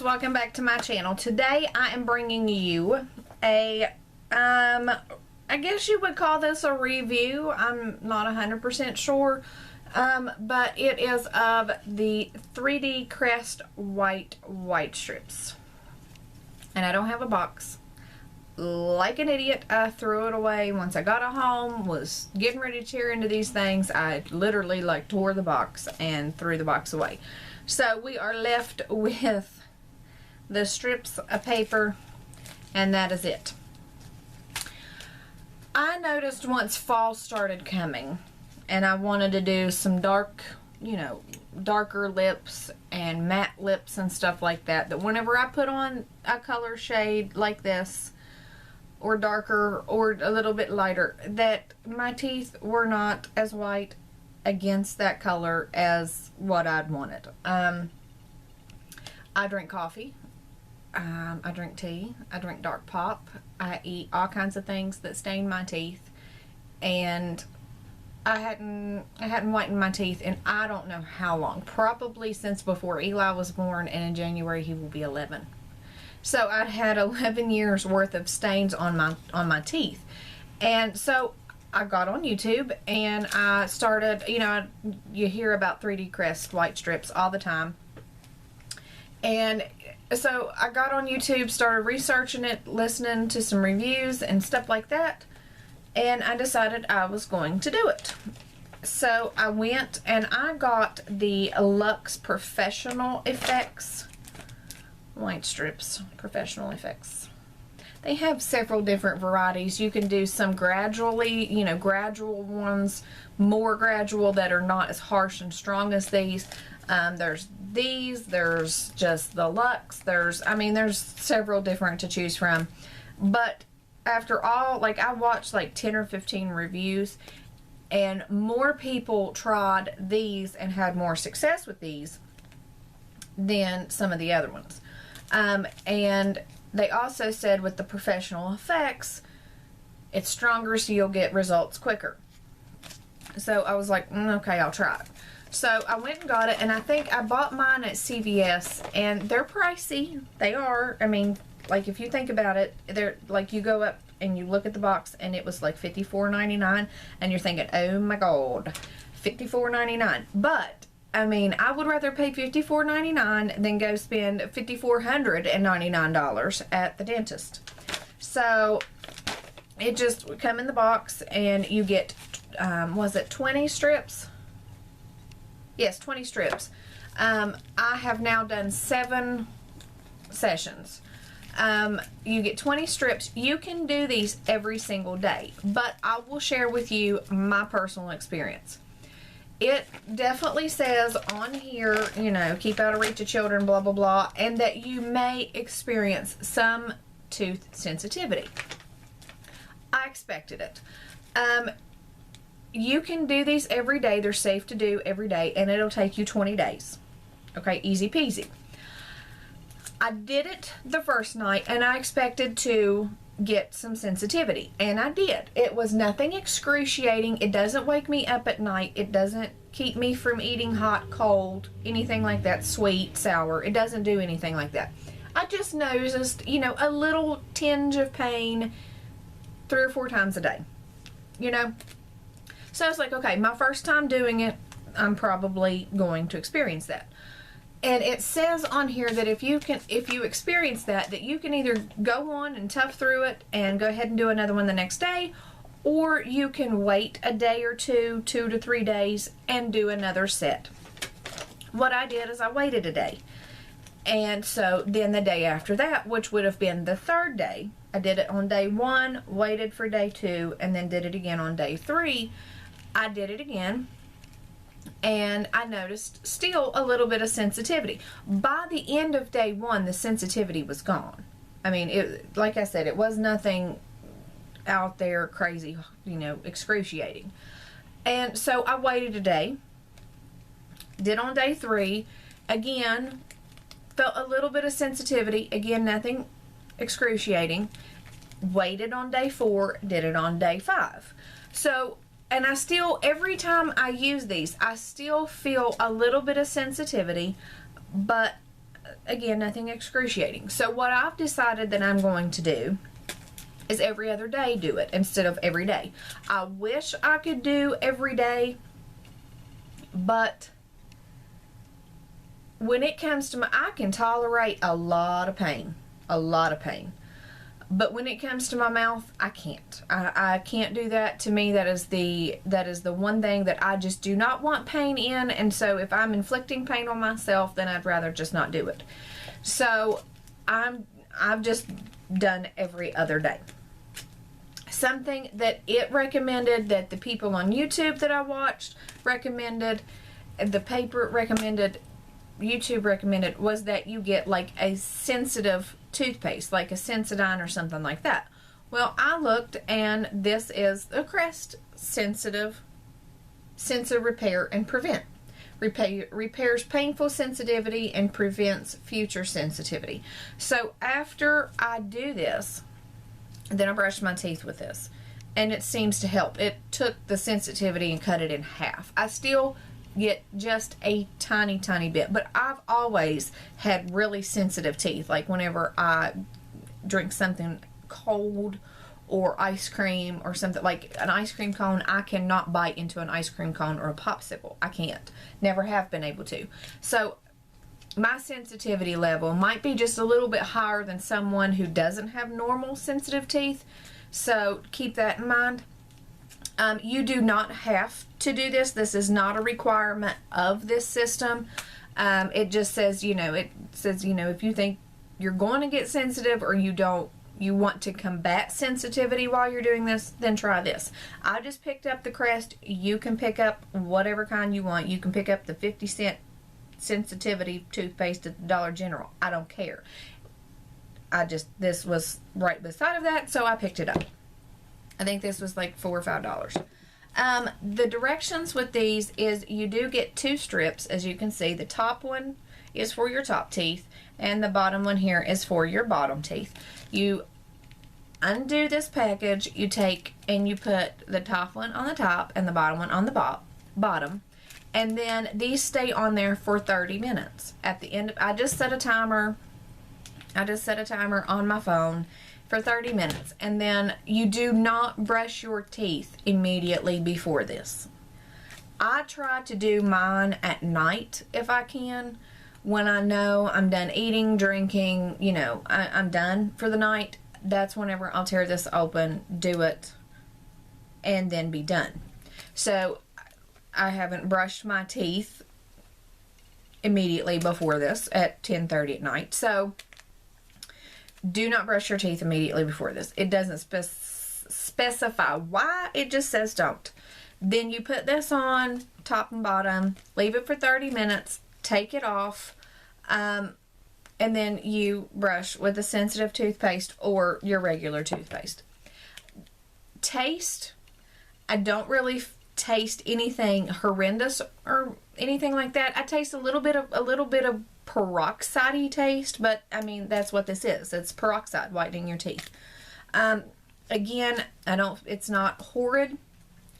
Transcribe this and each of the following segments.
guys, welcome back to my channel. Today I am bringing you a I guess you would call this a review. I'm not 100% sure, but it is of the 3D Crest Whitestrips, and I don't have a box. Like an idiot, I threw it away once I got it home. Was getting ready to tear into these things. I literally like tore the box and threw the box away. So we are left with the strips of paper, and that is it. I noticed once fall started coming and I wanted to do some dark, darker lips and matte lips and stuff like that, that whenever I put on a color shade like this, or darker or a little bit lighter, that my teeth were not as white against that color as what I'd wanted. I drink coffee, I drink tea, I drink dark pop, I eat all kinds of things that stain my teeth, and I hadn't whitened my teeth in I don't know how long, probably since before Eli was born, and in January he will be 11. So I had 11 years worth of stains on my teeth. And so I got on YouTube and I started, you hear about 3D Crest Whitestrips all the time. And so I got on YouTube, started researching it, listening to some reviews and stuff like that, and I decided I was going to do it. So I went and I got the Luxe Professional Effects Whitestrips Professional Effects. They have several different varieties. You can do some gradually, gradual ones, more gradual, that are not as harsh and strong as these. There's these, there's just the Luxe, there's several different to choose from. But after all, I watched like 10 or 15 reviews, and more people tried these and had more success with these than some of the other ones. And they also said with the professional effects, it's stronger, so you'll get results quicker. So I was like, okay, I'll try it. So I went and got it, and I think I bought mine at CVS, and they're pricey. They are. I mean, if you think about it, they're you go up and you look at the box, and it was like $54.99, and you're thinking, oh my God, $54.99. But I mean, I would rather pay $54.99 than go spend $5,499 at the dentist. So it just would come in the box, and you get, was it 20 strips? Yes, 20 strips. I have now done 7 sessions. You get 20 strips. You can do these every single day, but I will share with you my personal experience. It definitely says on here, keep out of reach of children, blah, blah, blah, and that you may experience some tooth sensitivity. I expected it. You can do these every day. They're safe to do every day, and it'll take you 20 days. Okay, easy peasy. I did it the first night, and I expected to get some sensitivity, and I did. It was nothing excruciating. It doesn't wake me up at night. It doesn't keep me from eating hot, cold, anything like that, sweet, sour. It doesn't do anything like that. I just noticed, a little tinge of pain 3 or 4 times a day, So I was like, okay, my first time doing it, I'm probably going to experience that. And it says on here that if you experience that you can either go on and tough through it and go ahead and do another one the next day, or you can wait a day or 2 to 3 days, and do another set. What I did is I waited a day. And so then the day after that, which would have been the 3rd day, I did it on day 1, waited for day 2, and then did it again on day 3. I did it again, and I noticed still a little bit of sensitivity. By the end of day 1, the sensitivity was gone. I mean, like I said, it was nothing out there crazy, excruciating. And so I waited a day, did on day 3, again, felt a little bit of sensitivity, again, nothing excruciating, waited on day 4, did it on day 5. So, and I still, every time I use these, I still feel a little bit of sensitivity, but again, nothing excruciating. So what I've decided that I'm going to do is every other day do it instead of every day. I wish I could do every day, but when it comes to I can tolerate a lot of pain, but when it comes to my mouth, I can't. I can't do that. To me, that is the one thing that I just do not want pain in, and so if I'm inflicting pain on myself, then I'd rather just not do it. So I've just done every other day. Something that it recommended, that the people on YouTube that I watched recommended, the paper recommended, YouTube recommended, was that you get like a sensitive toothpaste, like a Sensodyne or something like that. Well, I looked, and this is a Crest sensitive Sensor Repair and Prevent. Repairs painful sensitivity and prevents future sensitivity. So after I do this, then I brush my teeth with this, and it seems to help. It took the sensitivity and cut it in half. I still get just a tiny bit, but I've always had really sensitive teeth. Like whenever I drink something cold or ice cream or something, like an ice cream cone, I cannot bite into an ice cream cone or a popsicle. I can't. Never have been able to. So my sensitivity level might be just a little bit higher than someone who doesn't have normal sensitive teeth. So keep that in mind. You do not have to do this. This is not a requirement of this system. It just says, if you think you're going to get sensitive, or you want to combat sensitivity while you're doing this, then try this. I just picked up the Crest. You can pick up whatever kind you want. You can pick up the 50-cent sensitivity toothpaste at the Dollar General. I don't care. This was right beside of that, so I picked it up. I think this was like $4 or $5. The directions with these is you do get 2 strips, as you can see. The top one is for your top teeth, and the bottom one here is for your bottom teeth. You undo this package, you take and you put the top one on the top and the bottom one on the bottom, and then these stay on there for 30 minutes. At the end, I just set a timer on my phone for 30 minutes, and then you do not brush your teeth immediately before this. I try to do mine at night if I can, when I know I'm done eating, drinking, I'm done for the night. That's whenever I'll tear this open, do it, and then be done. So I haven't brushed my teeth immediately before this at 10:30 at night. So do not brush your teeth immediately before this. It doesn't specify why, it just says don't. Then you put this on top and bottom, leave it for 30 minutes, take it off, and then you brush with a sensitive toothpaste or your regular toothpaste. Taste, I don't really taste anything horrendous or anything like that. I taste a little bit of peroxide-y taste, but I mean, that's what this is. It's peroxide whitening your teeth. Again, it's not horrid.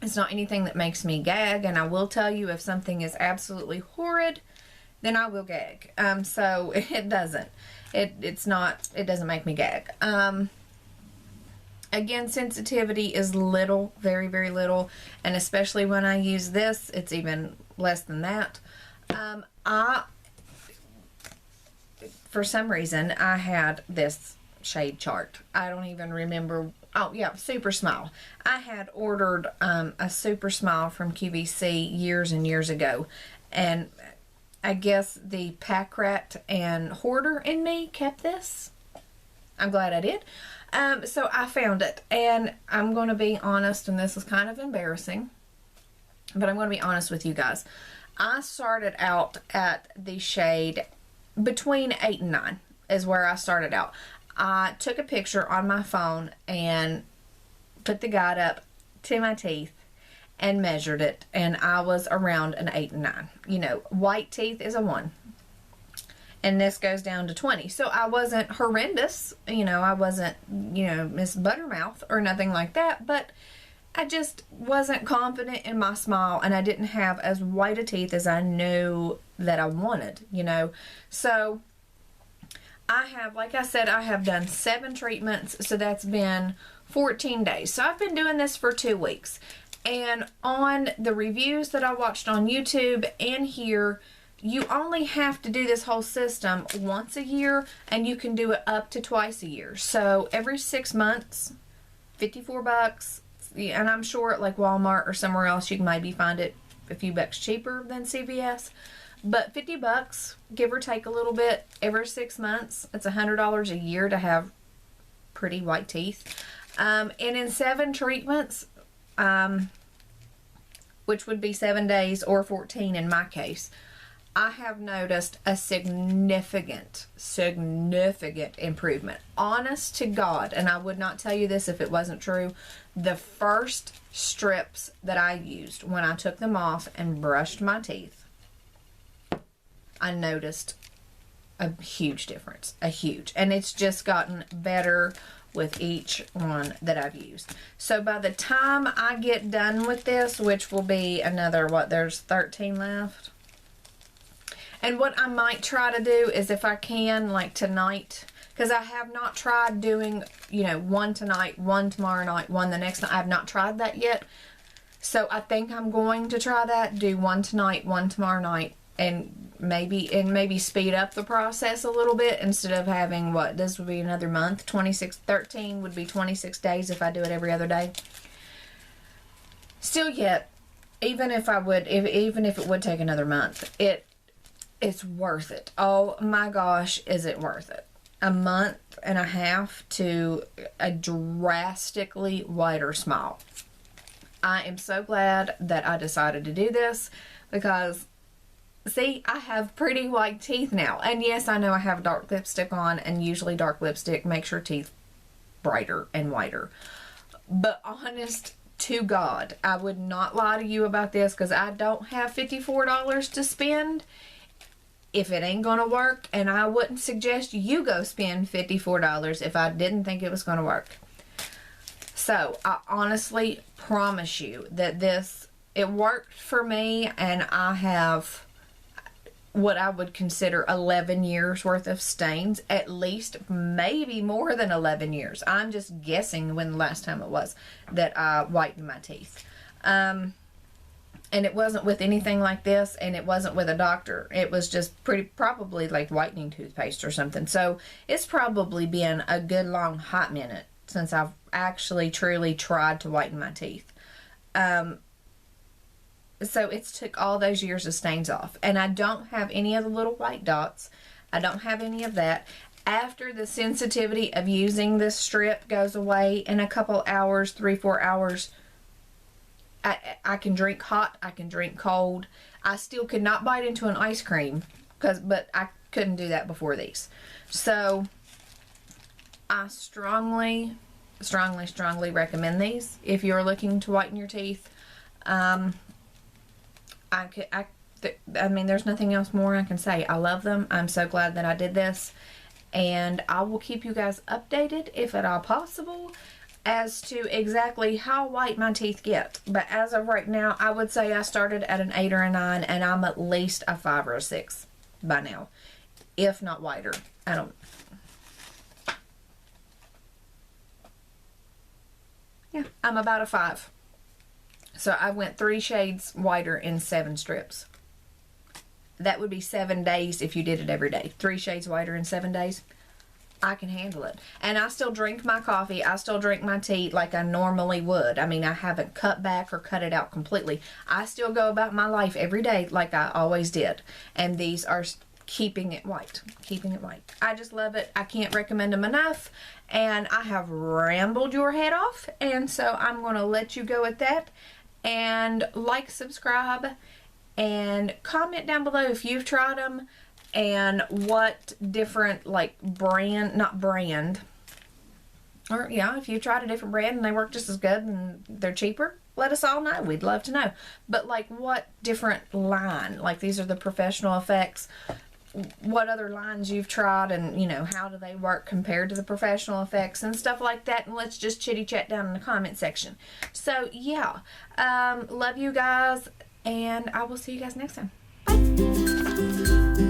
It's not anything that makes me gag, and I will tell you, if something is absolutely horrid, then I will gag. So it doesn't. It doesn't make me gag. Again, sensitivity is little, very, very little, and especially when I use this, it's even less than that. For some reason, I had this shade chart. I don't even remember. Oh, yeah, Super Smile. I had ordered a Super Smile from QVC years and years ago, and I guess the pack rat and hoarder in me kept this. I'm glad I did. So I found it, and I'm going to be honest, and this is kind of embarrassing, but I'm going to be honest with you guys. I started out at the shade between 8 and 9 is where I started out. I took a picture on my phone and put the guide up to my teeth and measured it, and I was around an 8 and 9. White teeth is a 1. And this goes down to 20. So I wasn't horrendous. I wasn't, Miss Buttermouth or nothing like that. But I just wasn't confident in my smile. And I didn't have as white a teeth as I knew that I wanted, So I have, like I said, I have done 7 treatments, so that's been 14 days. So I've been doing this for 2 weeks. And on the reviews that I watched on YouTube and here, you only have to do this whole system once a year, and you can do it up to twice a year. So every 6 months, $54. And I'm sure at like Walmart or somewhere else you can maybe find it a few bucks cheaper than CVS. But $50, give or take a little bit, every 6 months. It's $100 a year to have pretty white teeth. And in 7 treatments, which would be 7 days or 14 in my case, I have noticed a significant improvement. Honest to God, and I would not tell you this if it wasn't true, the first strips that I used when I took them off and brushed my teeth, I noticed a huge difference, and it's just gotten better with each one that I've used. So by the time I get done with this, which will be another, there's 13 left. And what I might try to do is, if I can, like tonight, because I have not tried doing, one tonight, one tomorrow night, one the next night. I have not tried that yet. So I think I'm going to try that, do one tonight, one tomorrow night, and maybe speed up the process a little bit instead of having, this would be another month, 13 would be 26 days if I do it every other day. Still yet, even if it would take another month, it's worth it. Oh my gosh, is it worth it? A month and a half to a drastically whiter smile. I am so glad that I decided to do this because, see, I have pretty white teeth now. And yes, I know I have dark lipstick on, and usually dark lipstick makes your teeth brighter and whiter. But honest to God, I would not lie to you about this because I don't have $54 to spend if it ain't gonna work, and I wouldn't suggest you go spend $54 if I didn't think it was gonna work. So I honestly promise you that it worked for me, and I have what I would consider 11 years worth of stains, at least, maybe more than 11 years. I'm just guessing when the last time it was that I whitened my teeth. And it wasn't with anything like this, and it wasn't with a doctor. It was just probably like whitening toothpaste or something. So it's probably been a good long hot minute since I've actually truly tried to whiten my teeth. So it's took all those years of stains off. And I don't have any of the little white dots. I don't have any of that. After the sensitivity of using this strip goes away in a couple hours, 3-4 hours, I can drink hot, I can drink cold. I still could not bite into an ice cream, but I couldn't do that before these. So I strongly recommend these if you're looking to whiten your teeth. I mean, there's nothing else more I can say. I love them. I'm so glad that I did this, and I will keep you guys updated if at all possible as to exactly how white my teeth get. But as of right now, I would say I started at an 8 or a 9, and I'm at least a 5 or a 6 by now, if not whiter. I'm about a 5. So I went 3 shades whiter in 7 strips. That would be 7 days if you did it every day. 3 shades whiter in 7 days. I can handle it. And I still drink my coffee. I still drink my tea like I normally would. I mean, I haven't cut back or cut it out completely. I still go about my life every day like I always did. And these are keeping it white. Keeping it white. I just love it. I can't recommend them enough. And I have rambled your head off. And so I'm going to let you go at that. And like, subscribe, and comment down below if you've tried them. And what different, like, if you tried a different brand and they work just as good and they're cheaper, let us all know. We'd love to know. But, like, what different line, like, these are the professional effects, what other lines you've tried, and, how do they work compared to the professional effects and stuff like that. And let's just chitty chat down in the comment section. So, yeah, love you guys, and I will see you guys next time. Bye.